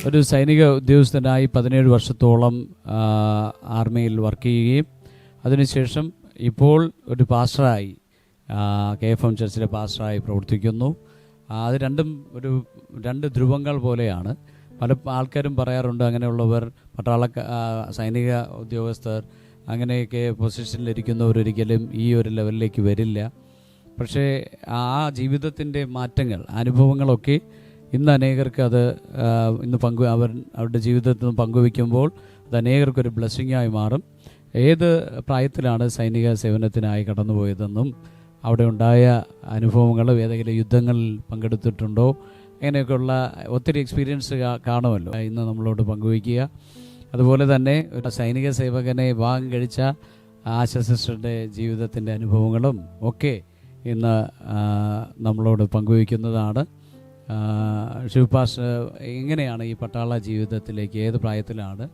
ഒരു സൈനിക ഉദ്യോഗസ്ഥനായി 17 വർഷത്തോളം ആർമിയിൽ വർക്ക് ചെയ്യുകയും അതിനുശേഷം ഇപ്പോൾ ഒരു പാസ്റ്ററായി KFM ചർച്ചിലെ പാസ്റ്ററായി പ്രവർത്തിക്കുന്നു. അത് രണ്ടും രണ്ട് ധ്രുവങ്ങൾ പോലെയാണ്. പല ആൾക്കാരും പറയാറുണ്ട്, അങ്ങനെയുള്ളവർ സൈനിക ഉദ്യോഗസ്ഥർ അങ്ങനെയൊക്കെ പൊസിഷനിലിരിക്കുന്നവരൊരിക്കലും ഈ ഒരു ലെവലിലേക്ക് വരില്ല. പക്ഷേ ആ ജീവിതത്തിൻ്റെ മാറ്റങ്ങൾ, അനുഭവങ്ങളൊക്കെ ഇന്ന് അനേകർക്ക് അത് അവരുടെ ജീവിതത്തിൽ നിന്ന് പങ്കുവയ്ക്കുമ്പോൾ അത് അനേകർക്കൊരു ബ്ലെസ്സിങ്ങായി മാറും. ഏത് പ്രായത്തിലാണ് സൈനിക സേവനത്തിനായി കടന്നുപോയതെന്നും അവിടെ ഉണ്ടായ അനുഭവങ്ങൾ, ഏതെങ്കിലും യുദ്ധങ്ങളിൽ പങ്കെടുത്തിട്ടുണ്ടോ, അങ്ങനെയൊക്കെയുള്ള ഒത്തിരി എക്സ്പീരിയൻസ് കാണുമല്ലോ, ഇന്ന് നമ്മളോട് പങ്കുവയ്ക്കുക. അതുപോലെ തന്നെ ഒരു സൈനിക സേവകനെ വിവാഹം കഴിച്ച ആശ സിസ്റ്ററുടെ ജീവിതത്തിൻ്റെ അനുഭവങ്ങളും ഒക്കെ ഇന്ന് നമ്മളോട് പങ്കുവയ്ക്കുന്നതാണ്. ശിവപാസ്, എങ്ങനെയാണ് ഈ പട്ടാള ജീവിതത്തിലേക്ക്, ഏത് പ്രായത്തിലാണ്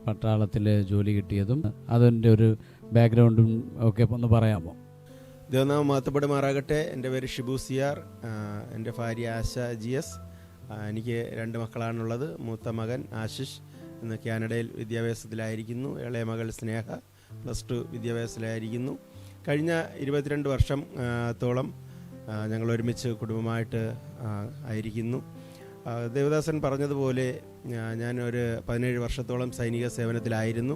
പട്ടാളത്തിൽ ജോലി കിട്ടിയതും അതിൻ്റെ ഒരു ബാക്ക്ഗ്രൗണ്ടും ഒക്കെ ഒന്ന് പറയാമോ? ദേവനാമം മഹത്വപ്പെടുമാറാകട്ടെ. എൻ്റെ പേര് ഷിബു സിയാർ, എൻ്റെ ഭാര്യ ആശ GS. എനിക്ക് 2 മക്കളാണുള്ളത്. മൂത്ത മകൻ ആശിഷ് ഇന്ന് കാനഡയിൽ വിദ്യാഭ്യാസത്തിലായിരിക്കുന്നു. ഇളയ മകൾ സ്നേഹ +2 വിദ്യാഭ്യാസത്തിലായിരിക്കുന്നു. കഴിഞ്ഞ 22 വർഷത്തോളം ഞങ്ങൾ ഒരുമിച്ച് കുടുംബമായിട്ട് ആയിരിക്കുന്നു. ദേവദാസൻ പറഞ്ഞതുപോലെ ഞാൻ ഒരു 17 വർഷത്തോളം സൈനിക സേവനത്തിലായിരുന്നു.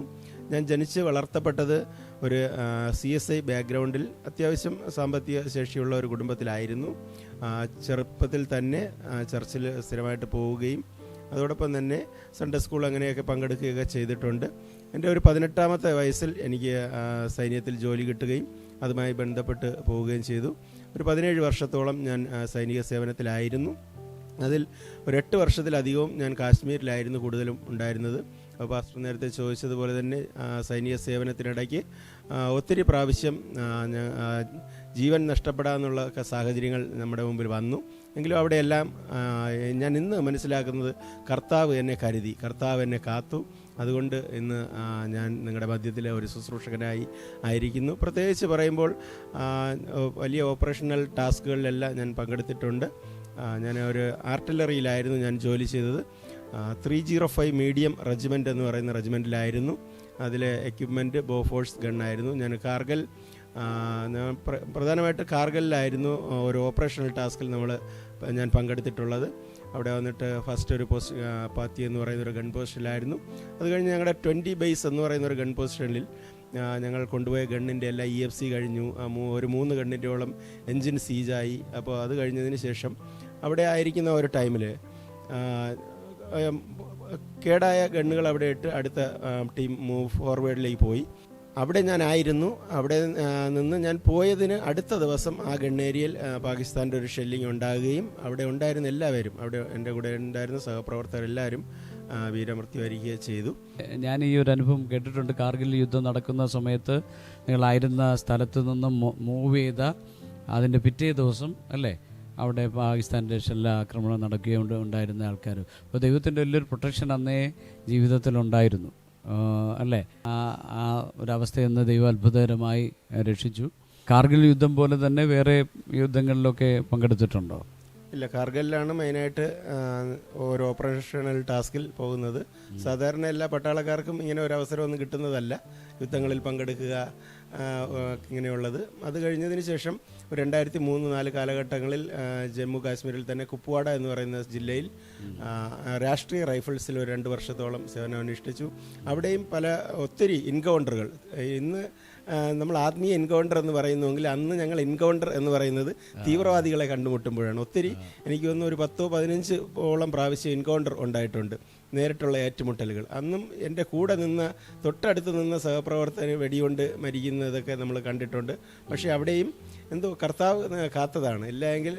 ഞാൻ ജനിച്ച് വളർത്തപ്പെട്ടത് ഒരു CSI ബാക്ക്ഗ്രൗണ്ടിൽ അത്യാവശ്യം സാമ്പത്തിക ശേഷിയുള്ള ഒരു കുടുംബത്തിലായിരുന്നു. ചെറുപ്പത്തിൽ തന്നെ ചർച്ചിൽ സ്ഥിരമായിട്ട് പോവുകയും അതോടൊപ്പം തന്നെ സൺഡേ സ്കൂൾ അങ്ങനെയൊക്കെ പങ്കെടുക്കുകയൊക്കെ ചെയ്തിട്ടുണ്ട്. എൻ്റെ ഒരു 18ാമത്തെ വയസ്സിൽ എനിക്ക് സൈന്യത്തിൽ ജോലി കിട്ടുകയും അതുമായി ബന്ധപ്പെട്ട് പോവുകയും ചെയ്തു. ഒരു 17 വർഷത്തോളം ഞാൻ സൈനിക സേവനത്തിലായിരുന്നു. അതിൽ ഒരു 8 വർഷത്തിലധികവും ഞാൻ കാശ്മീരിലായിരുന്നു കൂടുതലും ഉണ്ടായിരുന്നത്. അപ്പോൾ പാസ്റ്റർ നേരത്തെ ചോദിച്ചതുപോലെ തന്നെ സൈനിക സേവനത്തിനിടയ്ക്ക് ഒത്തിരി പ്രാവശ്യം ജീവൻ നഷ്ടപ്പെടാമെന്നുള്ള സാഹചര്യങ്ങൾ നമ്മുടെ മുമ്പിൽ വന്നു. എങ്കിലും അവിടെയെല്ലാം ഞാൻ ഇന്ന് മനസ്സിലാക്കുന്നത് കർത്താവ് എന്നെ കരുതി, കർത്താവ് എന്നെ കാത്തു. അതുകൊണ്ട് ഇന്ന് ഞാൻ നിങ്ങളുടെ മധ്യത്തിലെ ഒരു ശുശ്രൂഷകനായി ആയിരിക്കുന്നു. പ്രത്യേകിച്ച് പറയുമ്പോൾ വലിയ ഓപ്പറേഷണൽ ടാസ്കുകളിലെല്ലാം ഞാൻ പങ്കെടുത്തിട്ടുണ്ട്. ഞാൻ ഒരു ആർട്ടിലറിയിലായിരുന്നു ഞാൻ ജോലി ചെയ്തത്. 305 മീഡിയം റെജിമെൻ്റ് എന്ന് പറയുന്ന റെജിമെൻറ്റിലായിരുന്നു. അതിലെ എക്യുപ്മെൻറ്റ് ബോഫോഴ്സ് ഗണ്ണായിരുന്നു. പ്രധാനമായിട്ട് കാർഗിലിലായിരുന്നു ഒരു ഓപ്പറേഷണൽ ടാസ്കിൽ ഞാൻ പങ്കെടുത്തിട്ടുള്ളത്. അവിടെ വന്നിട്ട് ഫസ്റ്റ് ഒരു പാത്തി എന്ന് പറയുന്ന ഒരു ഗൺ പൊസിഷനിലായിരുന്നു. അത് കഴിഞ്ഞ് ഞങ്ങളുടെ 20 ബേസ് എന്ന് പറയുന്ന ഒരു ഗൺ പൊസിഷനിൽ ഞങ്ങൾ കൊണ്ടുപോയ ഗണ്ണിൻ്റെ എല്ലാം EFC കഴിഞ്ഞു. ഒരു 3 ഗണ്ണിൻ്റെയോളം എൻജിൻ സീജായി. അപ്പോൾ അത് കഴിഞ്ഞതിന് ശേഷം അവിടെ ആയിരിക്കുന്ന ഒരു ടൈമിൽ കേടായ ഗണ്ണുകൾ അവിടെ ഇട്ട് അടുത്ത ടീം മൂവ് ഫോർവേഡിലേക്ക് പോയി. അവിടെ ഞാനായിരുന്നു. അവിടെ നിന്ന് ഞാൻ പോയതിന് അടുത്ത ദിവസം ആ ഗണ്ണേരിയയിൽ പാകിസ്ഥാൻ്റെ ഒരു ഷെല്ലിങ് ഉണ്ടാകുകയും അവിടെ ഉണ്ടായിരുന്ന എല്ലാവരും, അവിടെ എൻ്റെ കൂടെ ഉണ്ടായിരുന്ന സഹപ്രവർത്തകരെല്ലാവരും വീരമൃത്യു വരികയും ചെയ്തു. ഞാൻ ഈ ഒരു അനുഭവം കേട്ടിട്ടുണ്ട്. കാർഗിൽ യുദ്ധം നടക്കുന്ന സമയത്ത് നിങ്ങളായിരുന്ന സ്ഥലത്ത് നിന്നും മൂവ് ചെയ്ത അതിൻ്റെ പിറ്റേ ദിവസം അല്ലേ അവിടെ പാകിസ്ഥാൻ്റെ ഷെല്ല ആക്രമണം ഉണ്ടായിരുന്ന ആൾക്കാർ. അപ്പോൾ ദൈവത്തിൻ്റെ വലിയൊരു പ്രൊട്ടക്ഷൻ അന്നേ ജീവിതത്തിലുണ്ടായിരുന്നു അല്ലേ? ആ ഒരവസ്ഥയിൽ നിന്ന് ദൈവം അത്ഭുതകരമായി രക്ഷിച്ചു. കാർഗിൽ യുദ്ധം പോലെ തന്നെ വേറെ യുദ്ധങ്ങളിലൊക്കെ പങ്കെടുത്തിട്ടുണ്ടോ? ഇല്ല, കാർഗിലാണ് മെയിനായിട്ട് ഒരു ഓപ്പറേഷണൽ ടാസ്കിൽ പോകുന്നത്. സാധാരണ എല്ലാ പട്ടാളക്കാർക്കും ഇങ്ങനെ ഒരു അവസരമൊന്നും കിട്ടുന്നതല്ല യുദ്ധങ്ങളിൽ പങ്കെടുക്കുക ഇങ്ങനെയുള്ളത്. അത് കഴിഞ്ഞതിന് ശേഷം 2003-2004 കാലഘട്ടങ്ങളിൽ ജമ്മു കാശ്മീരിൽ തന്നെ കുപ്വാഡ എന്ന് പറയുന്ന ജില്ലയിൽ രാഷ്ട്രീയ റൈഫിൾസിൽ ഒരു 2 വർഷത്തോളം സേവനം അനുഷ്ഠിച്ചു. അവിടെയും ഒത്തിരി എൻകൗണ്ടറുകൾ. ഇന്ന് നമ്മൾ ആത്മീയ എൻകൗണ്ടർ എന്ന് പറയുന്നുവെങ്കിൽ അന്ന് ഞങ്ങൾ എൻകൗണ്ടർ എന്ന് പറയുന്നത് തീവ്രവാദികളെ കണ്ടുമുട്ടുമ്പോഴാണ്. ഒത്തിരി, എനിക്ക് തോന്നുന്നു ഒരു 10-15 പ്രാവശ്യം എൻകൗണ്ടർ ഉണ്ടായിട്ടുണ്ട്, നേരിട്ടുള്ള ഏറ്റുമുട്ടലുകൾ. അന്നും എൻ്റെ കൂടെ തൊട്ടടുത്ത് നിന്ന സഹപ്രവർത്തകന് വെടികൊണ്ട് മരിക്കുന്നതൊക്കെ നമ്മൾ കണ്ടിട്ടുണ്ട്. പക്ഷേ അവിടെയും എന്തോ കർത്താവ് കാത്തതാണ്. ഇല്ലെങ്കിൽ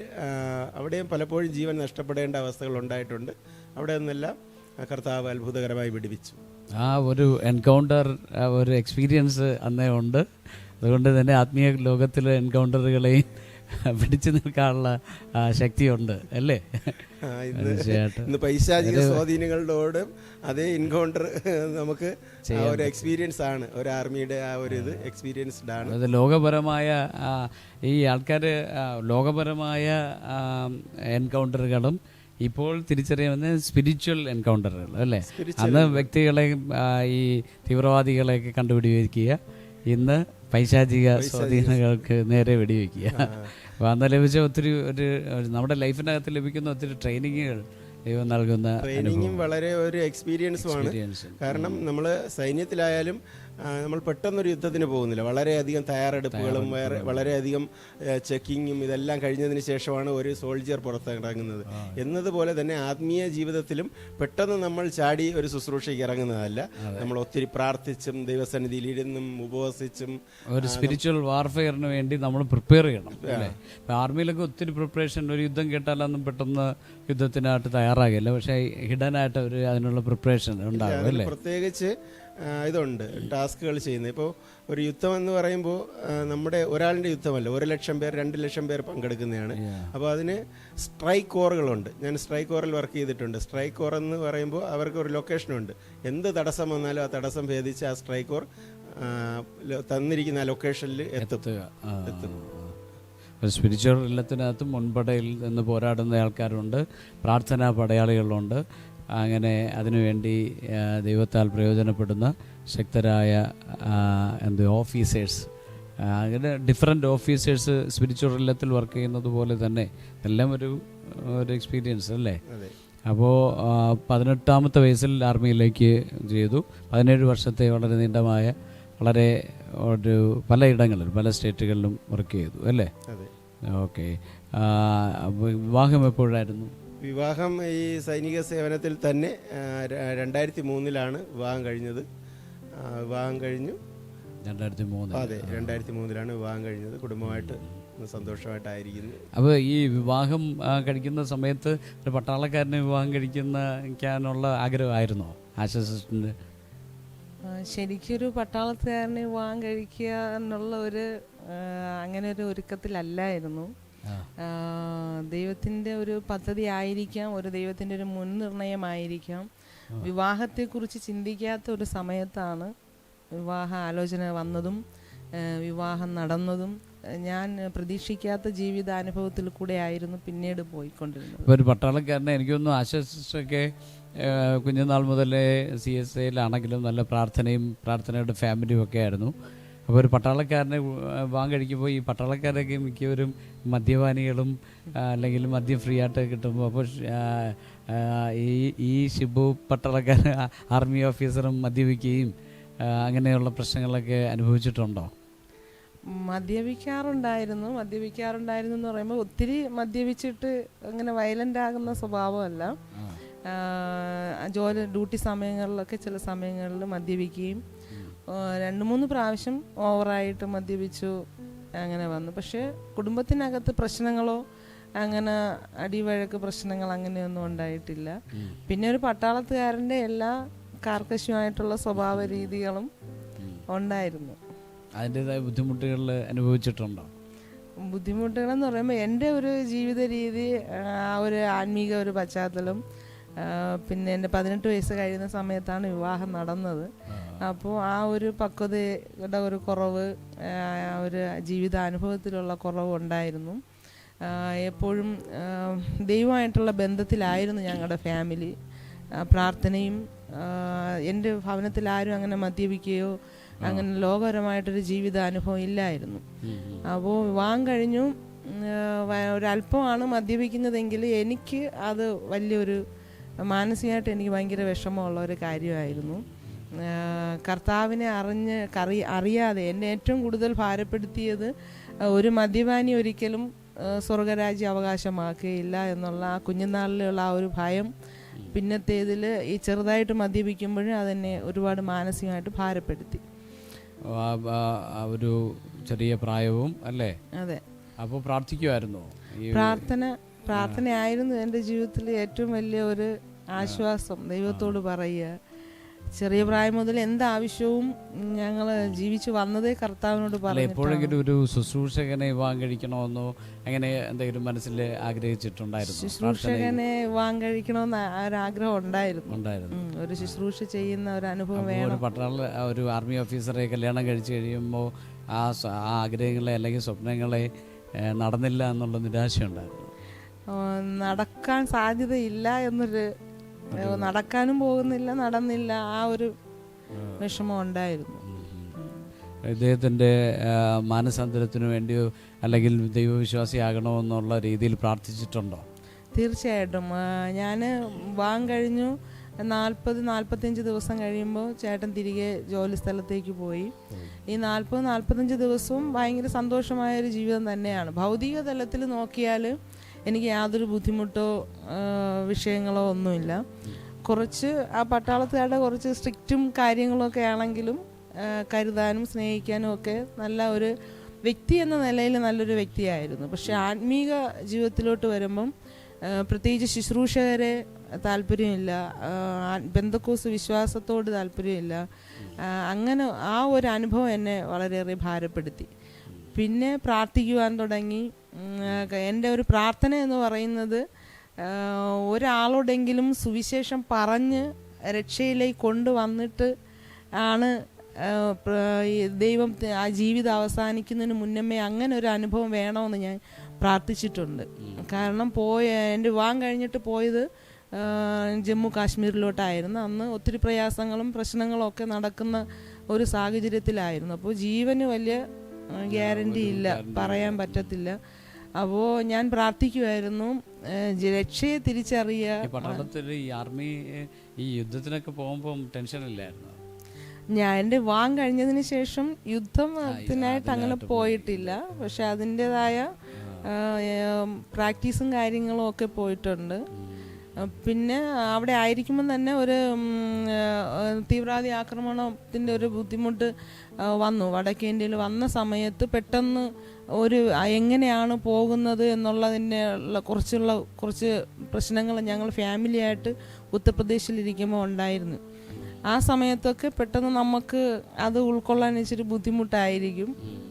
അവിടെയും പലപ്പോഴും ജീവൻ നഷ്ടപ്പെടേണ്ട അവസ്ഥകൾ ഉണ്ടായിട്ടുണ്ട്. അവിടെ നിന്നെല്ലാം കർത്താവ് അത്ഭുതകരമായി വിടുവിച്ചു. ആ ഒരു എൻകൗണ്ടർ ഒരു എക്സ്പീരിയൻസ് അന്നേ ഉണ്ട്. അതുകൊണ്ട് തന്നെ ആത്മീയ ലോകത്തിലെ എൻകൗണ്ടറുകളെയും പിടിച്ചു നിൽക്കാനുള്ള ശക്തിയുണ്ട് അല്ലേ? ഇന്ന് പൈശാചിക സ്വാധീനങ്ങളോട് അതേ എൻകൗണ്ടർ നമുക്ക് ഒരു എക്സ്പീരിയൻസ് ആണ്. ഒരു ആർമിയുടെ ആ ഒരു ഇത് എക്സ്പീരിയൻസ്ഡ് ആണ്. അത് ലോകപരമായ ഈ ആൾക്കാർ ലോകപരമായ എൻകൗണ്ടറുകളും ഇപ്പോൾ തിരിച്ചറിയാവുന്ന സ്പിരിച്വൽ എൻകൗണ്ടറുകൾ അല്ലേ? അന്ന് വ്യക്തികളെ ഈ തീവ്രവാദികളെയൊക്കെ കണ്ടുപിടിവെക്കുക, ഇന്ന് പൈശാചിക സ്വാധീനങ്ങൾക്ക് നേരെ വെടിവെക്കുക. അപ്പോൾ അന്ന് ലഭിച്ച ഒത്തിരി നമ്മുടെ ലൈഫിനകത്ത് ലഭിക്കുന്ന ഒത്തിരി ട്രെയിനിങ്ങുകൾ ദൈവം നൽകുന്ന ട്രെയിനിങ്ങും വളരെ ഒരു എക്സ്പീരിയൻസുമാണ്. കാരണം നമ്മൾ സൈന്യത്തിലായാലും നമ്മൾ പെട്ടെന്നൊരു യുദ്ധത്തിന് പോകുന്നില്ല. വളരെയധികം തയ്യാറെടുപ്പുകളും വളരെയധികം ചെക്കിങ്ങും ഇതെല്ലാം കഴിഞ്ഞതിന് ശേഷമാണ് ഒരു സോൾജിയർ പുറത്തിറങ്ങുന്നത്. എന്നതുപോലെ തന്നെ ആത്മീയ ജീവിതത്തിലും പെട്ടെന്ന് നമ്മൾ ചാടി ഒരു ശുശ്രൂഷയ്ക്ക് ഇറങ്ങുന്നതല്ല. നമ്മൾ ഒത്തിരി പ്രാർത്ഥിച്ചും ദൈവസന്നിധിയിൽ ഇരുന്നും ഉപവസിച്ചും ഒരു സ്പിരിച്വൽ വാർഫെയറിന് വേണ്ടി നമ്മൾ പ്രിപ്പയർ ചെയ്യണം അല്ലേ? ആർമിയിലൊക്കെ ഒത്തിരി പ്രിപ്പറേഷൻ, ഒരു യുദ്ധം കേട്ടാലൊന്നും പെട്ടെന്ന് യുദ്ധത്തിനായിട്ട് തയ്യാറാകില്ല. പക്ഷേ ഹിഡനായിട്ട് അതിനുള്ള പ്രിപ്പറേഷൻ ഉണ്ടാകും അല്ലേ? പ്രത്യേകിച്ച് ഇതുണ്ട് ടാസ്കുകൾ ചെയ്യുന്നത്. ഇപ്പോൾ ഒരു യുദ്ധം എന്ന് പറയുമ്പോൾ നമ്മുടെ ഒരാളിൻ്റെ യുദ്ധമല്ല, 1,00,000 പേർ 2,00,000 പേർ പങ്കെടുക്കുന്നതാണ്. അപ്പോൾ അതിന് സ്ട്രൈക്ക് കോറുകളുണ്ട്. ഞാൻ സ്ട്രൈക്ക് കോറിൽ വർക്ക് ചെയ്തിട്ടുണ്ട്. സ്ട്രൈക്ക് കോർ എന്ന് പറയുമ്പോൾ അവർക്ക് ഒരു ലൊക്കേഷനുണ്ട്. എന്ത് തടസ്സം വന്നാലും ആ തടസ്സം ഭേദിച്ച് ആ സ്ട്രൈക്ക് കോർ തന്നിരിക്കുന്ന ആ ലൊക്കേഷനിൽ എത്തും. സ്പിരിച്വൽ ഇല്ലത്തിനകത്തും മുൻപടയിൽ നിന്ന് പോരാടുന്ന ആൾക്കാരുണ്ട്, പ്രാർത്ഥനാ പടയാളികളുണ്ട്. അങ്ങനെ അതിനുവേണ്ടി ദൈവത്താൽ പ്രയോജനപ്പെടുന്ന ശക്തരായ ഓഫീസേഴ്സ്, അങ്ങനെ ഡിഫറെൻ്റ് ഓഫീസേഴ്സ് സ്പിരിച്വൽ ഇല്ലത്തിൽ വർക്ക് ചെയ്യുന്നത് പോലെ തന്നെ എല്ലാം ഒരു എക്സ്പീരിയൻസ് അല്ലേ? അപ്പോൾ 18ാമത്തെ വയസ്സിൽ ആർമിയിലേക്ക് ചെയ്തു. 17 വർഷത്തെ വളരെ നീണ്ടമായ വളരെ പലയിടങ്ങളിലും പല സ്റ്റേറ്റുകളിലും വർക്ക് ചെയ്തു അല്ലേ? ഓക്കെ. വിവാഹം എപ്പോഴായിരുന്നു? വിവാഹം ഈ സൈനിക സേവനത്തിൽ തന്നെ 2003 വിവാഹം കഴിഞ്ഞത്. വിവാഹം കഴിഞ്ഞു 2003. അതെ, 2003 വിവാഹം കഴിഞ്ഞത്. കുടുംബമായിട്ട് സന്തോഷമായിട്ടായിരിക്കുന്നു. അപ്പോൾ ഈ വിവാഹം കഴിക്കുന്ന സമയത്ത് ഒരു പട്ടാളക്കാരനെ വിവാഹം കഴിക്കാനുള്ള ആഗ്രഹമായിരുന്നോ ആശാസിസ്റ്റന്റ്? ശരിക്കൊരു പട്ടാളത്തുകാരനെ വിവാഹം കഴിക്കുക എന്നുള്ള അങ്ങനെ ഒരു ഒരുക്കത്തിലല്ലായിരുന്നു. ദൈവത്തിൻ്റെ ഒരു പദ്ധതി ആയിരിക്കാം, ദൈവത്തിൻ്റെ ഒരു മുൻനിർണയമായിരിക്കാം. വിവാഹത്തെക്കുറിച്ച് ചിന്തിക്കാത്ത ഒരു സമയത്താണ് വിവാഹ ആലോചന വന്നതും വിവാഹം നടന്നതും. ഞാൻ പ്രതീക്ഷിക്കാത്ത ജീവിതാനുഭവത്തിൽ കൂടെ ആയിരുന്നു പിന്നീട് പോയിക്കൊണ്ടിരുന്നത്. ഒരു പട്ടാളക്കാരനെ എനിക്കൊന്നും ആശ്വസിച്ചൊക്കെ കുഞ്ഞുനാൾ മുതലേ CSAയിലാണെങ്കിലും നല്ല പ്രാർത്ഥനയുടെ ഫാമിലിയും ഒക്കെ ആയിരുന്നു. അപ്പോൾ ഒരു പട്ടാളക്കാരനെ വിവാഹം കഴിക്കുമ്പോൾ ഈ പട്ടാളക്കാരൊക്കെ മിക്കവരും മദ്യപാനികളും അല്ലെങ്കിൽ മദ്യം ഫ്രീ ആയിട്ട് കിട്ടുമ്പോൾ, അപ്പോൾ ഈ ഷിബു പട്ടാളക്കാരൻ ആർമി ഓഫീസറും മദ്യപിക്കുകയും അങ്ങനെയുള്ള പ്രശ്നങ്ങളൊക്കെ അനുഭവിച്ചിട്ടുണ്ടോ? മദ്യപിക്കാറുണ്ടായിരുന്നു എന്ന് പറയുമ്പോൾ ഒത്തിരി മദ്യപിച്ചിട്ട് അങ്ങനെ വയലൻ്റ് ആകുന്ന സ്വഭാവമല്ല. ഡ്യൂട്ടി സമയങ്ങളിലൊക്കെ ചില സമയങ്ങളിൽ മദ്യപിക്കുകയും 2-3 പ്രാവശ്യം ഓവറായിട്ട് മദ്യപിച്ചു അങ്ങനെ വന്നു. പക്ഷേ കുടുംബത്തിനകത്ത് പ്രശ്നങ്ങളോ അങ്ങനെ അടിവഴക്ക് പ്രശ്നങ്ങൾ അങ്ങനെയൊന്നും ഉണ്ടായിട്ടില്ല. പിന്നെ ഒരു പട്ടാളത്തുകാരൻ്റെ എല്ലാ കാർക്കശ്യമായിട്ടുള്ള സ്വഭാവ രീതികളും ഉണ്ടായിരുന്നു. അതിൻ്റെതായ ബുദ്ധിമുട്ടുകൾ അനുഭവിച്ചിട്ടുണ്ടോ? ബുദ്ധിമുട്ടുകളെന്ന് പറയുമ്പോൾ എൻ്റെ ഒരു ജീവിത രീതി, ഒരു ആത്മീക ഒരു പശ്ചാത്തലം, പിന്നെ എൻ്റെ 18 വയസ്സ് കഴിയുന്ന സമയത്താണ് വിവാഹം നടന്നത്. അപ്പോൾ ആ ഒരു പക്വതയുടെ ഒരു കുറവ്, ഒരു ജീവിതാനുഭവത്തിലുള്ള കുറവ് ഉണ്ടായിരുന്നു. എപ്പോഴും ദൈവമായിട്ടുള്ള ബന്ധത്തിലായിരുന്നു ഞങ്ങളുടെ ഫാമിലി. പ്രാർത്ഥനയും, എൻ്റെ ഭവനത്തിൽ ആരും അങ്ങനെ മദ്യപിക്കുകയോ അങ്ങനെ ലോകപരമായിട്ടൊരു ജീവിതാനുഭവം ഇല്ലായിരുന്നു. അപ്പോൾ വിവാഹം കഴിഞ്ഞു ഒരല്പമാണ് മദ്യപിക്കുന്നതെങ്കിൽ എനിക്ക് അത് വലിയൊരു മാനസികമായിട്ട് എനിക്ക് ഭയങ്കര വിഷമമുള്ള ഒരു കാര്യമായിരുന്നു. കർത്താവിനെ അറിയാതെ എന്നെ ഏറ്റവും കൂടുതൽ ഭാരപ്പെടുത്തിയത് ഒരു മദ്യപാനി ഒരിക്കലും സ്വർഗരാജ്യം അവകാശമാക്കുകയില്ല എന്നുള്ള ആ കുഞ്ഞുനാളിലുള്ള ആ ഒരു ഭയം. പിന്നത്തേതിൽ ഈ ചെറുതായിട്ട് മദ്യപിക്കുമ്പോഴും അതെന്നെ ഒരുപാട് മാനസികമായിട്ട് ഭാരപ്പെടുത്തി. ഒരു ചെറിയ പ്രായവും അല്ലേ? അതെ. അപ്പോൾ പ്രാർത്ഥിക്കുമായിരുന്നോ? പ്രാർത്ഥനയായിരുന്നു എൻ്റെ ജീവിതത്തിൽ ഏറ്റവും വലിയ ഒരു ആശ്വാസം. ദൈവത്തോട് പറയുക, ചെറിയ പ്രായം മുതൽ എന്താവശ്യവും ഞങ്ങൾ ജീവിച്ചു വന്നതേ കർത്താവിനോട് പറഞ്ഞു. എപ്പോഴെങ്കിലും ഒരു ശുശ്രൂഷകനെ വിവാഹം കഴിക്കണമെന്നോ അങ്ങനെ എന്തെങ്കിലും മനസ്സിൽ ആഗ്രഹിച്ചിട്ടുണ്ടായിരുന്നു? ശുശ്രൂഷകനെ വിവാഹം കഴിക്കണമെന്ന് ഒരാഗ്രഹം ഉണ്ടായിരുന്നു. ഒരു ശുശ്രൂഷ ചെയ്യുന്ന ഒരു അനുഭവം വേണം. ഒരു ആർമി ഓഫീസറെ കല്യാണം കഴിച്ചു കഴിയുമ്പോൾ ആ ആഗ്രഹങ്ങളെ അല്ലെങ്കിൽ സ്വപ്നങ്ങളെ നടന്നില്ല എന്നുള്ള നിരാശയുണ്ടായിരുന്നു. നടക്കാൻ സാധ്യതയില്ല എന്നൊരു, നടക്കാനും പോകുന്നില്ല, നടന്നില്ല, ആ ഒരു വിഷമം ഉണ്ടായിരുന്നു. ഇദ്ദേഹത്തിൻ്റെ മാനസാന്തരത്തിന് വേണ്ടിയോ അല്ലെങ്കിൽ ദൈവവിശ്വാസിയാകണമെന്നുള്ള രീതിയിൽ പ്രാർത്ഥിച്ചിട്ടുണ്ടോ? തീർച്ചയായിട്ടും. ഞാൻ വാൻ കഴിഞ്ഞു 40-45 ദിവസം കഴിയുമ്പോൾ ചേട്ടൻ തിരികെ ജോലി സ്ഥലത്തേക്ക് പോയി. ഈ 40-45 ദിവസവും ഭയങ്കര സന്തോഷമായൊരു ജീവിതം തന്നെയാണ്. ഭൗതിക തലത്തിൽ നോക്കിയാൽ എനിക്ക് യാതൊരു ബുദ്ധിമുട്ടോ വിഷയങ്ങളോ ഒന്നുമില്ല. കുറച്ച് ആ പട്ടാളത്തുകാരുടെ കുറച്ച് സ്ട്രിക്റ്റും കാര്യങ്ങളൊക്കെ ആണെങ്കിലും കരുതാനും സ്നേഹിക്കാനും ഒക്കെ നല്ല ഒരു വ്യക്തി എന്ന നിലയിൽ നല്ലൊരു വ്യക്തിയായിരുന്നു. പക്ഷെ ആത്മീക ജീവിതത്തിലോട്ട് വരുമ്പം പ്രത്യേകിച്ച് ശുശ്രൂഷകരെ താല്പര്യമില്ല, പെന്തക്കോസ്ത് വിശ്വാസത്തോട് താല്പര്യമില്ല. അങ്ങനെ ആ ഒരു അനുഭവം എന്നെ വളരെയേറെ ഭാരപ്പെടുത്തി. പിന്നെ പ്രാർത്ഥിക്കുവാൻ തുടങ്ങി. എൻ്റെ ഒരു പ്രാർത്ഥന എന്ന് പറയുന്നത് ഒരാളോടെങ്കിലും സുവിശേഷം പറഞ്ഞ് രക്ഷയിലേക്ക് കൊണ്ടുവന്നിട്ട് ആണ് ദൈവം ആ ജീവിതം അവസാനിക്കുന്നതിന് മുന്നമേ അങ്ങനെ ഒരു അനുഭവം വേണമെന്ന് ഞാൻ പ്രാർത്ഥിച്ചിട്ടുണ്ട്. കാരണം എൻ്റെ വിവാഹം കഴിഞ്ഞിട്ട് പോയത് ജമ്മു കാശ്മീരിലോട്ടായിരുന്നു. അന്ന് ഒത്തിരി പ്രയാസങ്ങളും പ്രശ്നങ്ങളും ഒക്കെ നടക്കുന്ന ഒരു സാഹചര്യത്തിലായിരുന്നു. അപ്പോൾ ജീവന് വലിയ ഗ്യാരണ്ടി ഇല്ല, പറയാൻ പറ്റത്തില്ല. അപ്പോൾ ഞാൻ പ്രാർത്ഥിക്കുമായിരുന്നു രക്ഷയെ തിരിച്ചറിയുക. പട്ടാളത്തിൽ ഈ ആർമി ഈ യുദ്ധത്തിനൊക്കെ പോകുമ്പോൾ ടെൻഷൻ ഇല്ലായിരുന്നു? ഞാൻ എൻ്റെ വിവാഹം കഴിഞ്ഞതിന് ശേഷം യുദ്ധത്തിനായിട്ട് അങ്ങനെ പോയിട്ടില്ല. പക്ഷെ അതിൻ്റെതായ പ്രാക്ടീസും കാര്യങ്ങളും ഒക്കെ പോയിട്ടുണ്ട്. പിന്നെ അവിടെ ആയിരിക്കുമ്പോൾ തന്നെ ഒരു തീവ്രവാദി ആക്രമണത്തിൻ്റെ ഒരു ബുദ്ധിമുട്ട് വന്നു. വടക്കേ ഇന്ത്യയിൽ വന്ന സമയത്ത് പെട്ടെന്ന് ഒരു എങ്ങനെയാണ് പോകുന്നത് എന്നുള്ളതിൻ്റെ കുറച്ച് പ്രശ്നങ്ങൾ ഞങ്ങൾ ഫാമിലിയായിട്ട് ഉത്തർപ്രദേശിലിരിക്കുമ്പോൾ ഉണ്ടായിരുന്നു. ആ സമയത്തൊക്കെ പെട്ടെന്ന് നമുക്ക് അത് ഉൾക്കൊള്ളാൻ ഇച്ചിരി ബുദ്ധിമുട്ടായിരിക്കും.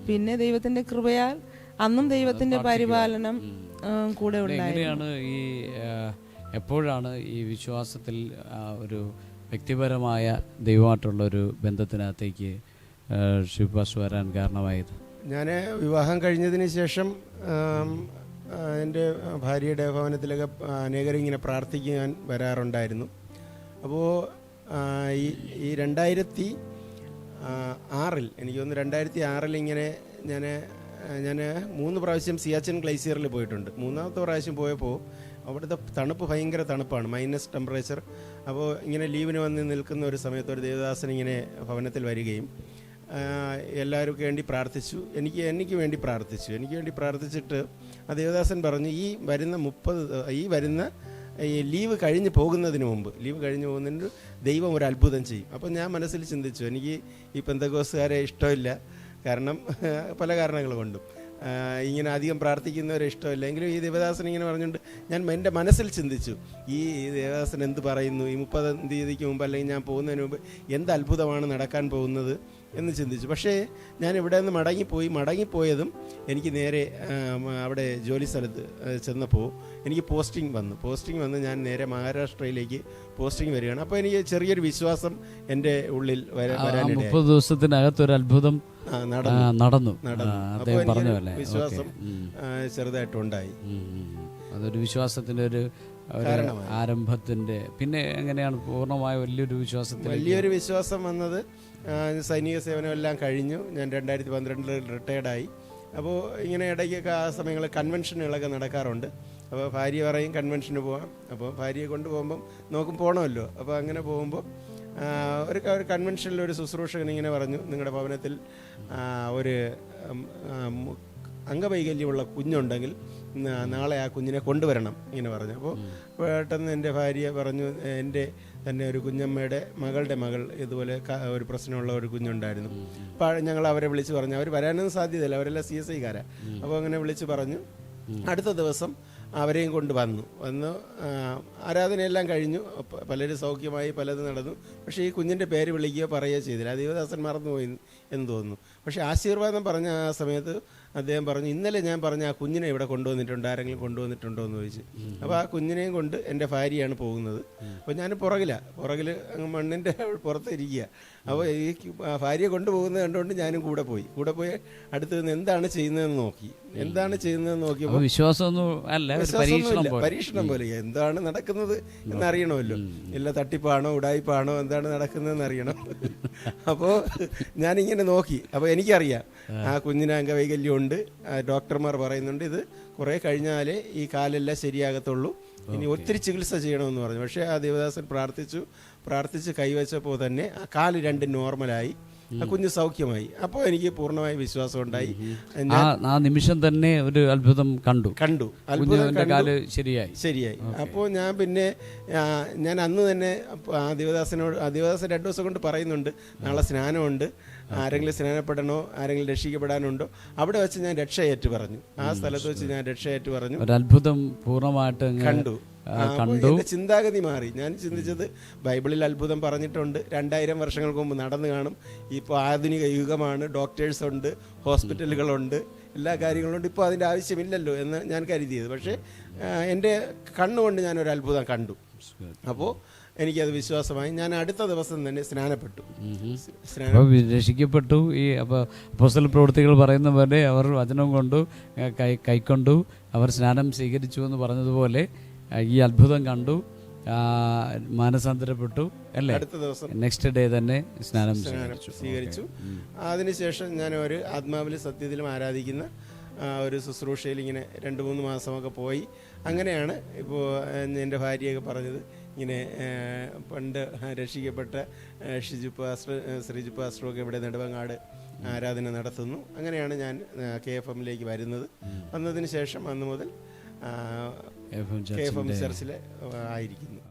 പിന്നെ ദൈവത്തിൻ്റെ കൃപയാൽ അന്നും ദൈവത്തിൻ്റെ പരിപാലനം കൂടെ ഉണ്ടായിരുന്നു. ഈ എപ്പോഴാണ് ഈ വിശ്വാസത്തിൽ ഒരു വ്യക്തിപരമായ ദൈവമായിട്ടുള്ള ഒരു ബന്ധത്തിനകത്തേക്ക് ശിവപാസ് വരാൻ കാരണമായത്? ഞാൻ വിവാഹം കഴിഞ്ഞതിന് ശേഷം എൻ്റെ ഭാര്യയുടെ ഭവനത്തിലൊക്കെ അനേകരിങ്ങനെ പ്രാർത്ഥിക്കാൻ വരാറുണ്ടായിരുന്നു. അപ്പോൾ ഈ 2006 എനിക്ക് തോന്നുന്നു 2006 ഇങ്ങനെ ഞാൻ 3 പ്രാവശ്യം സിയാച്ചിൻ ഗ്ലേസിയറിൽ പോയിട്ടുണ്ട്. 3ാമത്തെ പ്രാവശ്യം പോയപ്പോൾ അവിടുത്തെ തണുപ്പ് ഭയങ്കര തണുപ്പാണ്, മൈനസ് ടെമ്പറേച്ചർ. അപ്പോൾ ഇങ്ങനെ ലീവിന് വന്ന് നിൽക്കുന്ന ഒരു സമയത്ത് ഒരു ദേവദാസൻ ഇങ്ങനെ ഭവനത്തിൽ വരികയും എല്ലാവർക്കും വേണ്ടി പ്രാർത്ഥിച്ചു. എനിക്ക് വേണ്ടി പ്രാർത്ഥിച്ചിട്ട് ആ ദേവദാസൻ പറഞ്ഞു, ഈ വരുന്ന ലീവ് കഴിഞ്ഞ് പോകുന്നതിന് ദൈവം ഒരു അത്ഭുതം ചെയ്യും. അപ്പോൾ ഞാൻ മനസ്സിൽ ചിന്തിച്ചു, എനിക്ക് ഈ പെന്തക്കോസ്തുകാരെ ഇഷ്ടമില്ല, കാരണം പല കാരണങ്ങൾ കൊണ്ടും ഇങ്ങനെ അധികം പ്രാർത്ഥിക്കുന്നവരെ ഇഷ്ടമില്ല. എങ്കിലും ഈ ദേവദാസൻ ഇങ്ങനെ പറഞ്ഞുകൊണ്ട് ഞാൻ എൻ്റെ മനസ്സിൽ ചിന്തിച്ചു, ഈ ദേവദാസൻ എന്ത് പറയുന്നു, ഈ 30-ാം തീയതിക്ക് മുമ്പ് അല്ലെങ്കിൽ ഞാൻ പോകുന്നതിന് മുമ്പ് എന്ത് അത്ഭുതമാണ് നടക്കാൻ പോകുന്നത് എന്ന് ചിന്തിച്ചു. പക്ഷേ ഞാൻ ഇവിടെ നിന്ന് മടങ്ങിപ്പോയതും എനിക്ക് നേരെ അവിടെ ജോലി സ്ഥലത്ത് ചെന്നപ്പോൾ എനിക്ക് പോസ്റ്റിംഗ് വന്നു. ഞാൻ നേരെ മഹാരാഷ്ട്രയിലേക്ക് പോസ്റ്റിംഗ് വരികയാണ്. അപ്പോൾ എനിക്ക് ചെറിയൊരു വിശ്വാസം എൻ്റെ ഉള്ളിൽ വരാനിടയായി. 30 ദിവസത്തിനകത്തൊരു അത്ഭുതം നടന്നു. വിശ്വാസം ചെറുതായിട്ടുണ്ടായി. അതൊരു വിശ്വാസത്തിന്റെ ഒരു ആരംഭത്തിന്റെ. പിന്നെ എങ്ങനെയാണ് പൂർണ്ണമായ വലിയൊരു വിശ്വാസം വന്നത്? സൈനിക സേവനം എല്ലാം കഴിഞ്ഞു. ഞാൻ 2012 റിട്ടയർഡായി. അപ്പോൾ ഇങ്ങനെ ഇടയ്ക്കൊക്കെ ആ സമയങ്ങളിൽ കൺവെൻഷനുകളൊക്കെ നടക്കാറുണ്ട്. അപ്പോൾ ഭാര്യ പറയും കൺവെൻഷന് പോകാം. അപ്പോൾ ഭാര്യയെ കൊണ്ടുപോകുമ്പം നോക്കും പോകണമല്ലോ. അപ്പോൾ അങ്ങനെ പോകുമ്പോൾ ഒരു കൺവെൻഷനിൽ ഒരു ശുശ്രൂഷകൻ ഇങ്ങനെ പറഞ്ഞു, നിങ്ങളുടെ ഭവനത്തിൽ ഒരു അംഗവൈകല്യമുള്ള കുഞ്ഞുണ്ടെങ്കിൽ നാളെ ആ കുഞ്ഞിനെ കൊണ്ടുവരണം ഇങ്ങനെ പറഞ്ഞു. അപ്പോൾ പെട്ടെന്ന് എൻ്റെ ഭാര്യ പറഞ്ഞു, എൻ്റെ തന്നെ ഒരു കുഞ്ഞമ്മയുടെ മകളുടെ മകൾ ഇതുപോലെ ഒരു പ്രശ്നമുള്ള ഒരു കുഞ്ഞുണ്ടായിരുന്നു. അപ്പോൾ ഞങ്ങൾ അവരെ വിളിച്ച് പറഞ്ഞു, അവർ വരാനൊന്നും സാധ്യതയില്ല, അവരെല്ലാം CSI-കാരാ. അപ്പോൾ അങ്ങനെ വിളിച്ച് പറഞ്ഞു. അടുത്ത ദിവസം അവരെയും കൊണ്ട് വന്നു ആരാധനയെല്ലാം കഴിഞ്ഞു. പലരും സൗഖ്യമായി, പലതും നടന്നു. പക്ഷേ ഈ കുഞ്ഞിൻ്റെ പേര് വിളിക്കുകയോ പറയുകയോ ചെയ്തില്ല. ദേവദാസൻ മറന്നുപോയി എന്ന് തോന്നുന്നു. പക്ഷേ ആശീർവാദം പറഞ്ഞ ആ സമയത്ത് അദ്ദേഹം പറഞ്ഞു, ഇന്നലെ ഞാൻ പറഞ്ഞ ആ കുഞ്ഞിനെ ഇവിടെ കൊണ്ടുവന്നിട്ടുണ്ട്, ആരെങ്കിലും കൊണ്ടുവന്നിട്ടുണ്ടോ എന്ന് ചോദിച്ചു. അപ്പോൾ ആ കുഞ്ഞിനെയും കൊണ്ട് എൻ്റെ ഭാര്യയാണ് പോകുന്നത്. അപ്പോൾ ഞാൻ പുറകിൽ അങ്ങ് മണ്ണിൻ്റെ പുറത്ത് ഇരിക്കുക. അപ്പോൾ ഈ ഭാര്യയെ കൊണ്ടുപോകുന്നത് കണ്ടുകൊണ്ട് ഞാനും കൂടെ പോയി അടുത്ത് നിന്ന് എന്താണ് ചെയ്യുന്നതെന്ന് നോക്കിയപ്പോൾ വിശ്വാസമൊന്നും അല്ല, പരീക്ഷണം പോലെ എന്താണ് നടക്കുന്നത് എന്നറിയണമല്ലോ. എല്ലാ തട്ടിപ്പാണോ ഉടായിപ്പാണോ എന്താണ് നടക്കുന്നതെന്ന് അറിയണം. അപ്പോൾ ഞാനിങ്ങനെ നോക്കി. അപ്പോൾ എനിക്കറിയാം ആ കുഞ്ഞിന് അംഗവൈകല്യമുണ്ട്. ഡോക്ടർമാർ പറയുന്നുണ്ട് ഇത് കുറേ കഴിഞ്ഞാലേ ഈ കാലെല്ലാം ശരിയാകത്തുള്ളൂ, ഇനി ഒത്തിരി ചികിത്സ ചെയ്യണമെന്ന് പറഞ്ഞു. പക്ഷേ ആ ദേവദാസൻ പ്രാർത്ഥിച്ച് കൈവച്ചപ്പോൾ തന്നെ ആ കാല് രണ്ടും നോർമലായി, ആ കുഞ്ഞ് സൗഖ്യമായി. അപ്പോൾ എനിക്ക് പൂർണ്ണമായി വിശ്വാസം ഉണ്ടായി. ആ നിമിഷം തന്നെ ഒരു അത്ഭുതം കണ്ടു. കാല് ശരിയായി. അപ്പോൾ ഞാൻ അന്ന് തന്നെ ആ ദേവദാസൻ 2 ദിവസം കൊണ്ട് പറയുന്നുണ്ട്, നാളെ സ്നാനമുണ്ട്, ആരെങ്കിലും സ്നാനപ്പെടണോ, ആരെങ്കിലും രക്ഷിക്കപ്പെടാനുണ്ടോ, അവിടെ വെച്ച് ഞാൻ രക്ഷയേറ്റ് പറഞ്ഞു. ആ സ്ഥലത്ത് വെച്ച് ഞാൻ രക്ഷയേറ്റ് പറഞ്ഞു. ഒരു അത്ഭുതം പൂർണ്ണമായിട്ട് കണ്ടു. എന്റെ ചിന്താഗതി മാറി. ഞാൻ ചിന്തിച്ചത് ബൈബിളിൽ അത്ഭുതം പറഞ്ഞിട്ടുണ്ട്, 2000 വർഷങ്ങൾക്ക് മുമ്പ് നടന്നു കാണും. ഇപ്പോൾ ആധുനിക യുഗമാണ്, ഡോക്ടേഴ്സ് ഉണ്ട്, ഹോസ്പിറ്റലുകളുണ്ട്, എല്ലാ കാര്യങ്ങളുണ്ട്, ഇപ്പോൾ അതിൻ്റെ ആവശ്യമില്ലല്ലോ എന്ന് ഞാൻ കരുതിയത്. പക്ഷേ എൻ്റെ കണ്ണുകൊണ്ട് ഞാനൊരു അത്ഭുതം കണ്ടു. അപ്പോൾ എനിക്കത് വിശ്വാസമായി. ഞാൻ അടുത്ത ദിവസം തന്നെ സ്നാനപ്പെട്ടു. രക്ഷിക്കപ്പെട്ടു. ഈ അപ്പോസ്തല പ്രവൃത്തികൾ പറയുന്ന പോലെ അവർ വചനം കൊണ്ടു കൈക്കൊണ്ടു, അവർ സ്നാനം സ്വീകരിച്ചു എന്ന് പറഞ്ഞതുപോലെ ഈ അത്ഭുതം കണ്ടു, മാനസാന്തരപ്പെട്ടു അല്ലേ. അടുത്ത ദിവസം നെക്സ്റ്റ് ഡേ തന്നെ സ്നാനം സ്വീകരിച്ചു. അതിനുശേഷം ഞാൻ ഒരു ആത്മാവിലും സത്യത്തിലും ആരാധിക്കുന്ന ഒരു ശുശ്രൂഷയിൽ ഇങ്ങനെ 2-3 മാസമൊക്കെ പോയി. അങ്ങനെയാണ് ഇപ്പോൾ എൻ്റെ ഭാര്യയൊക്കെ പറഞ്ഞത്, ഇങ്ങനെ പണ്ട് രക്ഷിക്കപ്പെട്ട ശ്രീജു പാസ്റ്ററും ഒക്കെ ഇവിടെ നെടുവങ്ങാട് ആരാധന നടത്തുന്നു. അങ്ങനെയാണ് ഞാൻ KFMലേക്ക് വന്നതിന് ശേഷം അന്ന് മുതൽ KFM ചർച്ചിൽ ആയിരിക്കുന്നു.